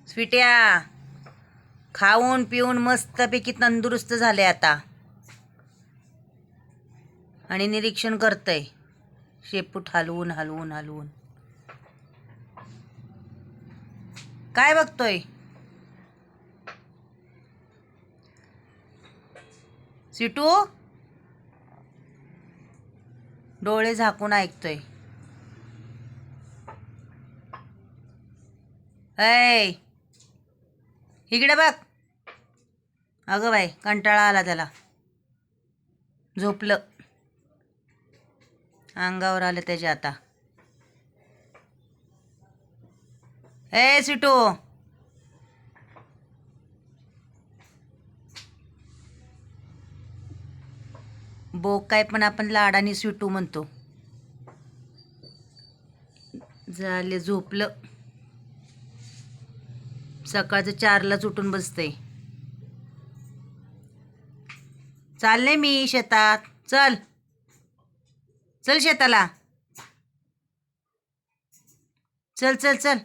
स्वीट्या खाऊन पिऊन मस्तपैकी तंदुरुस्त झाले आता आणि निरीक्षण करतय शेपूट हलवून हलवून हलवून. काय बघतोय? सिटू डोळे झाकून ऐकतोय. ऐ इकडे बघ. अगं बाई कंटाळा आला त्याला. झोपलं. अंगावर आलं त्याच्या आता. ए सिटू बोक काय पण आपण लाडाने सिटू म्हणतो. झाले झोपलं. सकाळचं 4लाच उठून बसतंय. चालले मी शेतात. चल चल शेताला. चल चल चल.